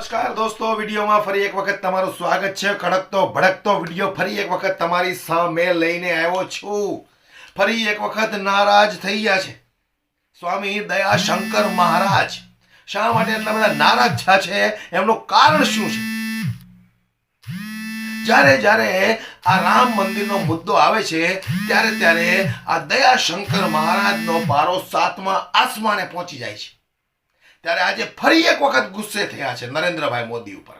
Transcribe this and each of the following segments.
નમસ્કાર દોસ્તો, વિડીયોમાં ફરી એક વખત તમારું સ્વાગત છે। કડકતો ભડકતો વિડીયો ફરી એક વખત તમારી સામે લઈને આવ્યો છું। ફરી એક વખત નારાજ થઈ ગયા છે સ્વામી દયાશંકર મહારાજ। શા માટે એટલા બધા નારાજ થયા છે, એમનું કારણ શું છે? જ્યારે જ્યારે આ રામ મંદિરનો મુદ્દો આવે છે ત્યારે ત્યારે આ દયાશંકર મહારાજનો પારો 7મા આસમાને પહોંચી જાય છે। ત્યારે આજે ફરી એક વખત ગુસ્સે થયા છે નરેન્દ્રભાઈ મોદી ઉપર।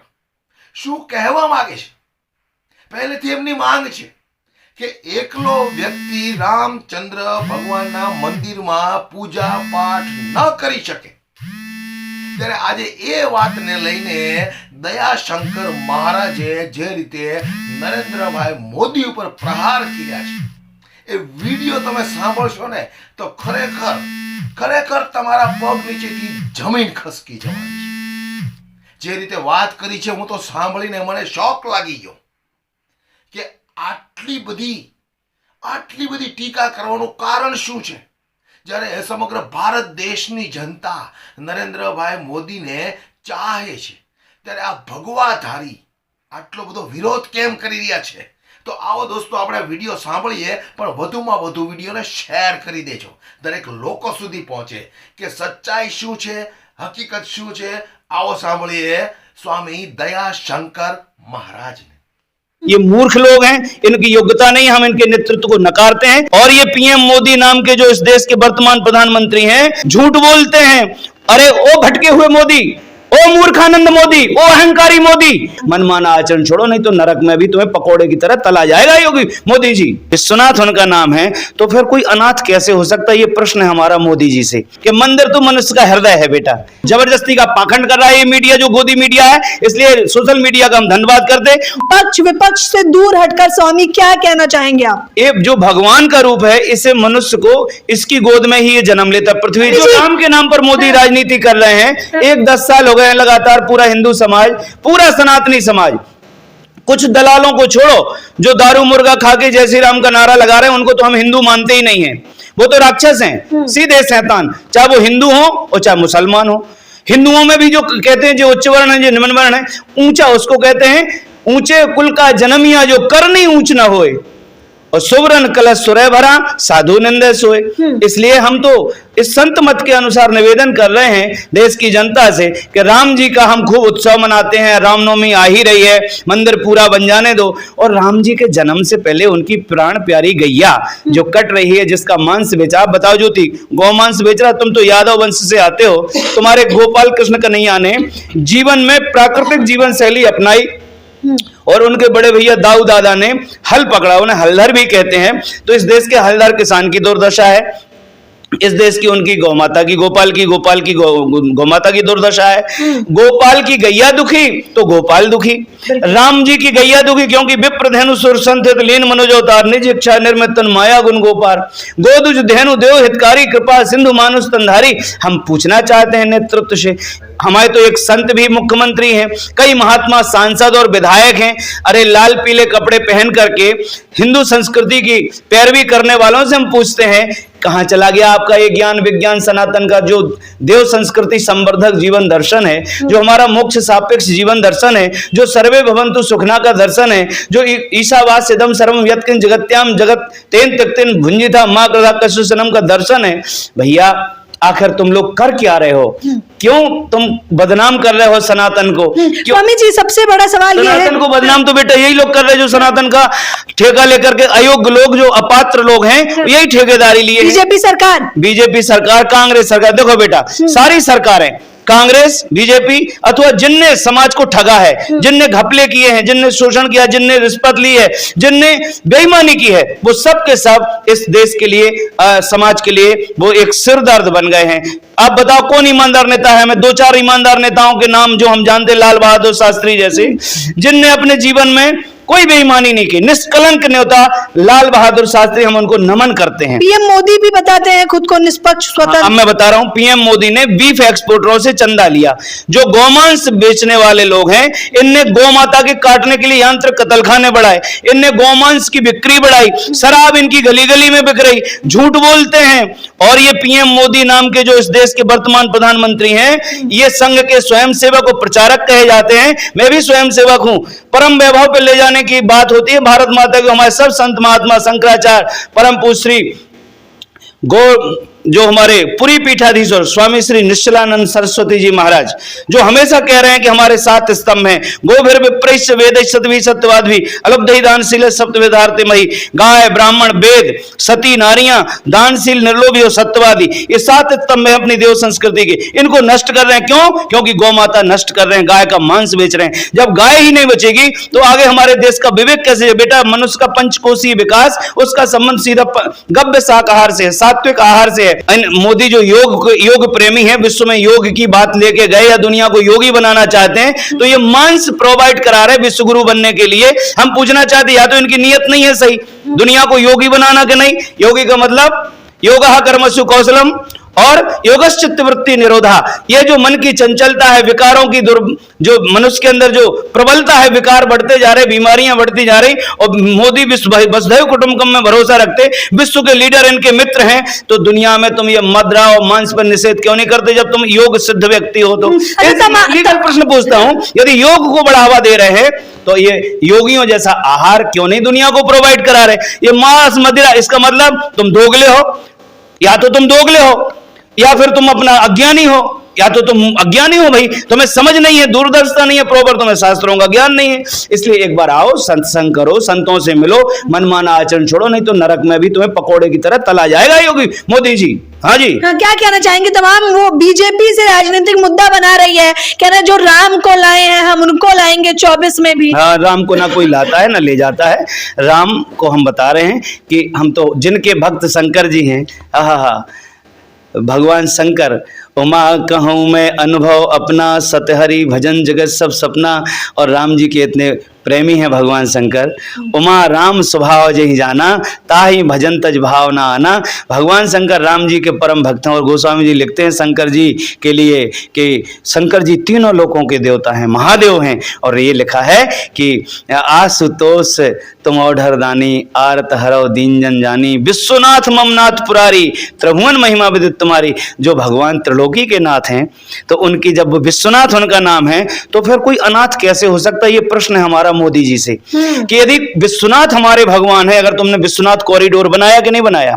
શું કહેવા માંગે છે? પહેલેથી એમની માંગ છે કે એકલો વ્યક્તિ રામચંદ્ર ભગવાનના મંદિરમાં પૂજા પાઠ ન કરી શકે। ત્યારે આજે એ વાતને લઈને દયાશંકર મહારાજે જે રીતે નરેન્દ્રભાઈ મોદી ઉપર પ્રહાર કર્યા છે, એ વિડીયો તમે સાંભળશો ને તો ખરેખર ખરેખર તમારા પગ નીચેથી જમીન ખસકી જવાની છે। જે રીતે વાત કરી છે, હું તો સાંભળીને મને શોક લાગી ગયો કે આટલી બધી ટીકા કરવાનું કારણ શું છે? જ્યારે સમગ્ર ભારત દેશની જનતા નરેન્દ્રભાઈ મોદીને ચાહે છે, ત્યારે આ ભગવાધારી આટલો બધો વિરોધ કેમ કરી રહ્યા છે? તો आओ दोस्तों આપણે વિડીયો સાંભળીએ, પણ વધુમાં વધુ વિડીયોને શેર કરી દેજો, દરેક લોકો સુધી પહોંચે કે સચ્ચાઈ શું છે, હકીકત શું છે। आओ સાંભળીએ स्वामी दयाशंकर महाराज ने। ये मूर्ख लोग हैं, इनकी योग्यता नहीं, हम इनके नेतृत्व को नकारते हैं। और ये पीएम मोदी नाम के जो इस देश के वर्तमान प्रधानमंत्री हैं, झूठ बोलते हैं। अरे ओ भटके हुए मोदी, ओ मूर्खानंद मोदी, ओ अहंकारी मोदी, मनमाना आचरण छोड़ो, नहीं तो नरक में भी तुम्हें पकोड़े की तरह तला जाएगा योगी मोदी जी। विश्वनाथ उनका नाम है, तो फिर कोई अनाथ कैसे हो सकता है? ये प्रश्न है हमारा मोदी जी से कि मंदिर तो मनुष्य का हृदय है बेटा। जबरदस्ती का पाखंड कर रहा है ये मीडिया, जो गोदी मीडिया है, इसलिए सोशल मीडिया का हम धन्यवाद करते। पक्ष विपक्ष से दूर हटकर स्वामी क्या कहना चाहेंगे आप? ये जो भगवान का रूप है, इसे मनुष्य को इसकी गोद में ही ये जन्म लेता। पृथ्वी जो राम के नाम पर मोदी राजनीति कर रहे हैं, 10 साल हो गए हैं लगातार, पूरा हिंदू समाज, पूरा सनातनी समाज, कुछ दलालों को छोड़ो जो दारू मुर्गा खा के जय श्री राम का नारा लगा रहे हैं, उनको तो हम हिंदू मानते ही नहीं है। वो तो राक्षस हैं, सीधे शैतान, चाहे वो हिंदू हो और चाहे मुसलमान हो। हिंदुओं में भी जो कहते हैं जो उच्च वर्ण है, जो निम्न वर्ण है, ऊंचा उसको कहते हैं ऊंचे कुल का जन्मिया, जो कर नहीं ऊंच न होए, और सुवर्ण कलश सुरय भरा, साधु निंदे सोए। इसलिए हम तो इस संत मत के अनुसार निवेदन कर रहे हैं देश की जनता से कि राम जी का हम खूब उत्सव मनाते हैं। रामनवमी आ ही रही है, मंदिर पूरा बन जाने दो। और राम जी के जन्म से पहले उनकी प्राण प्यारी गैया जो कट रही है, जिसका मांस बेचा, आप बताओ ज्योति, गौ मांस बेच रहा? तुम तो यादव वंश से आते हो, तुम्हारे गोपाल कृष्ण कन्हैया ने जीवन में प्राकृतिक जीवन शैली अपनाई, और उनके बड़े भैया दाऊ दादा ने हल पकड़ा, उन्हें हलधर भी कहते हैं। तो इस देश के हलधर किसान की दुर्दशा है, इस देश की उनकी गौमाता की, गोपाल की गौमाता की दुर्दशा है। गोपाल की गैया दुखी तो गोपाल दुखी, राम जी की गैया दुखी, क्योंकि विप्र धेनु सुर संथित लीन मनोजोतार, निज इच्छा निर्मितन माया गुण गोपार, गोदुज धेनु देव हितकारी, कृपा सिंधु मानुष तंधारी। हम पूछना चाहते हैं नेतृत्व से, हमारे तो एक संत भी मुख्यमंत्री हैं, कई महात्मा सांसद और विधायक हैं। अरे लाल पीले कपड़े पहन करके हिंदू संस्कृति की पैरवी करने वालों से हम पूछते हैं, कहां चला गया आपका ये ज्ञान विज्ञान सनातन का जो देव संस्कृति संवर्धक जीवन दर्शन है, जो हमारा मोक्ष सापेक्ष जीवन दर्शन है, जो सर्वे भवन्तु सुखना का दर्शन है, जो ईशावास इदम सर्वम यत्किंच जगत्याम जगत तेन त्यक्तेन भुंजिता मां कृता कशुसनम का दर्शन है। भैया आखिर तुम लोग कर क्या रहे हो? क्यों तुम बदनाम कर रहे हो सनातन को? स्वामी जी सबसे बड़ा सवाल ये है, सनातन को बदनाम तो बेटा यही लोग कर रहे हैं जो सनातन का ठेका लेकर के, अयोग्य लोग जो अपात्र लोग हैं, यही ठेकेदारी लिए। बीजेपी सरकार, कांग्रेस सरकार, देखो बेटा सारी सरकारें, कांग्रेस, बीजेपी, अथवा जिनने समाज को ठगा है, जिनने घपले किए हैं, जिनने शोषण किया, जिनने रिश्वत ली है, जिनने बेईमानी की है, वो सब के सब इस देश के लिए, समाज के लिए वो एक सिरदर्द बन गए हैं। आप बताओ कौन ईमानदार नेता है? हमें 2-4 ईमानदार नेताओं के नाम जो हम जानते, लाल बहादुर शास्त्री जैसे, जिनने अपने जीवन में कोई बेईमानी नहीं की, निष्कलंक नेता लाल बहादुर शास्त्री, हम उनको नमन करते हैं। पीएम मोदी भी बताते हैं खुद को निष्पक्ष अब स्वतंत्र। मैं बता रहा हूं, पीएम मोदी ने बीफ एक्सपोर्टरों से चंदा लिया। जो गोमांस बेचने वाले लोग हैं, इनने गौ माता के काटने के लिए यंत्र कतलखाने बढ़ाए, इनने गोमांस की बिक्री बढ़ाई, शराब इनकी गली गली में बिक रही, झूठ बोलते हैं। और ये पीएम मोदी नाम के जो इस देश के वर्तमान प्रधानमंत्री हैं, ये संघ के स्वयंसेवक और प्रचारक कहे जाते हैं। मैं भी स्वयंसेवक हूं। परम वैभव पे ले जाने की बात होती है भारत माता को, हमारे सब संत महात्मा शंकराचार्य, परम पूज्य श्री गौ जो हमारे पुरी पीठाधीश्वर स्वामी श्री निश्चलानंद सरस्वती जी महाराज, जो हमेशा कह रहे हैं कि हमारे 7 स्तंभ हैं, गोभिर विप्रैश्य वेदैश्च सत्वी सत्यवादी अलब्धि दानशील सप्तवेदार्तिमयी, गाय ब्राह्मण वेद सती नारियां दानशील निर्लोभी और सत्यवादी, ये 7 स्तंभ है अपनी देव संस्कृति के। इनको नष्ट कर रहे हैं, क्यों? क्योंकि गौ माता नष्ट कर रहे हैं, गाय का मांस बेच रहे हैं। जब गाय ही नहीं बचेगी तो आगे हमारे देश का विवेक कैसे है? बेटा, मनुष्य का पंचकोशीय विकास, उसका संबंध सीधा गव्य शाकाहार से है, सात्विक आहार से है। मोदी जो योग प्रेमी है, विश्व में योग की बात लेके गए या दुनिया को योगी बनाना चाहते हैं, तो ये मांस प्रोवाइड करा रहे विश्व गुरु बनने के लिए। हम पूछना चाहते, या तो इनकी नीयत नहीं है सही, दुनिया को योगी बनाना कि नहीं। योगी का मतलब योगः कर्मसु कौशलम और योगश्चित्त वृत्ति निरोधा। ये जो मन की चंचलता है, विकारों की जो मनुष्य के अंदर जो प्रबलता है, विकार बढ़ते जा रहे, बीमारियां बढ़ती जा रही। और मोदी वसुधैव कुटुंबकम में भरोसा रखते, विश्व के लीडर इनके मित्र हैं, तो दुनिया में तुम ये मदिरा और मांस पर निषेध क्यों नहीं करते जब तुम योग सिद्ध व्यक्ति हो? तो लीगल प्रश्न पूछता हूं, यदि योग को बढ़ावा दे रहे हैं तो ये योगियों जैसा आहार क्यों नहीं दुनिया को प्रोवाइड करा रहे? ये मांस मदिरा, इसका मतलब तुम दोगले हो, या तो तुम दोगले हो या फिर तुम अपना अज्ञानी हो, या तो तुम अज्ञानी हो भाई, तुम्हें समझ नहीं है, दूरदर्शिता नहीं है प्रॉपर, तुम्हें शास्त्रों का ज्ञान नहीं है। इसलिए एक बार आओ, सत्संग करो, संतों से मिलो, मनमाना आचरण छोड़ो, नहीं तो नरक में भी तुम्हें पकोड़े की तरह तला जाएगा योगी मोदी जी। हाँ जी, हाँ, क्या कहना चाहेंगे? तमाम वो बीजेपी से राजनीतिक मुद्दा बना रही है, कह रहे हैं जो राम को लाए हैं हम उनको लाएंगे 24 में भी। हाँ, राम को ना कोई लाता है ना ले जाता है। राम को हम बता रहे हैं कि हम तो जिनके भक्त शंकर जी हैं, हाँ, भगवान शंकर, उमा कहूँ मैं अनुभव अपना, सतहरि भजन जगत सब सपना। और राम जी के इतने प्रेमी हैं भगवान शंकर, उमा राम स्वभाव जही जाना, ताहि भजन तज भाव ना आना। भगवान शंकर राम जी के परम भक्त हैं। और गोस्वामी जी लिखते हैं शंकर जी के लिए कि शंकर जी तीनों लोकों के देवता हैं, महादेव हैं। और ये लिखा है कि आशुतोष तुम औढ़र दानी, आरत हरव दीन जन जानी, विश्वनाथ ममनाथ पुरारी, त्रिभुवन महिमा विदित तुम्हारी। जो भगवान त्रिलोकी के नाथ हैं, तो उनकी जब विश्वनाथ उनका नाम है, तो फिर कोई अनाथ कैसे हो सकता है? ये प्रश्न है हमारा मोदी जी से कि यदि विश्वनाथ हमारे भगवान है, अगर तुमने विश्वनाथ कॉरिडोर बनाया कि नहीं बनाया,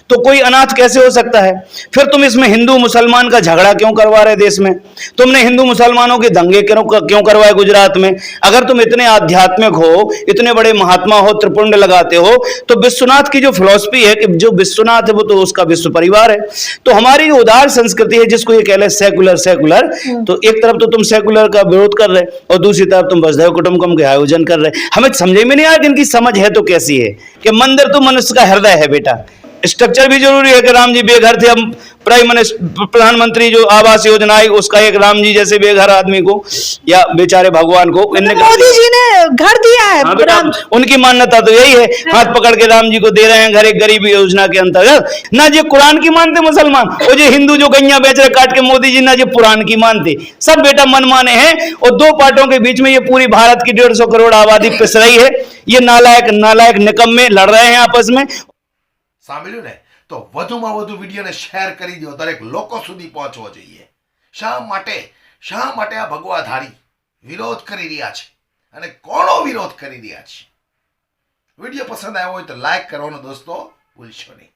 तो कोई अनाथ कैसे हो सकता है? फिर तुम इसमें हिंदू मुसलमान का झगड़ा क्यों करवा रहे देश में? तुमने हिंदू मुसलमानों के दंगे क्यों करवाए गुजरात में? अगर तुम इतने आध्यात्मिक हो, इतने बड़े महात्मा हो, त्रिपुंड लगाते हो, तो विश्वनाथ की जो फिलॉसफी है कि जो विश्वनाथ है वो तो उसका विश्व परिवार है। तो हमारी उदार संस्कृति है, जिसको ये कह रहे सेकुलर, तो एक तरफ तो तुम सेकुलर का विरोध कर रहे और दूसरी तरफ तुम वसुधैव कुटुंबकम के आयोजन कर रहे। हमें समझे में नहीं आया कि इनकी समझ है तो कैसी है कि मंदिर तो मनुष्य का हृदय है बेटा। स्ट्रक्चर भी जरूरी है कि राम जी बेघर थे, हम प्रधानमंत्री जो आवास योजना आई उसका एक राम जी जैसे बेघर आदमी को या बेचारे भगवान को मोदी जी ने घर दिया है। हाँ बेटा, उनकी मान्यता तो यही है, हाथ पकड़ के राम जी को दे रहे हैं घर, एक गरीबी योजना के अंतर्गत। ना जो कुरान की मानते मुसलमान, और जो हिंदू जो गैया बेच रहे काट के मोदी जी, ना जो पुराण की मानते, सब बेटा मनमाने हैं। और दो पार्टों के बीच में ये पूरी भारत की 150 करोड़ आबादी पिस रही है। ये नालायक निकम्मे लड़ रहे हैं आपस में। સાંભળ્યું ને? તો વધુમાં વધુ વિડીયોને શેર કરી દો, દરેક લોકો સુધી પહોંચવો જોઈએ। શા માટે આ ભગવાધારી વિરોધ કરી રહ્યા છે અને કોનો વિરોધ કરી રહ્યા છે? વિડીયો પસંદ આવ્યો હોય તો લાઈક કરવાનો દોસ્તો ભૂલશો નહીં।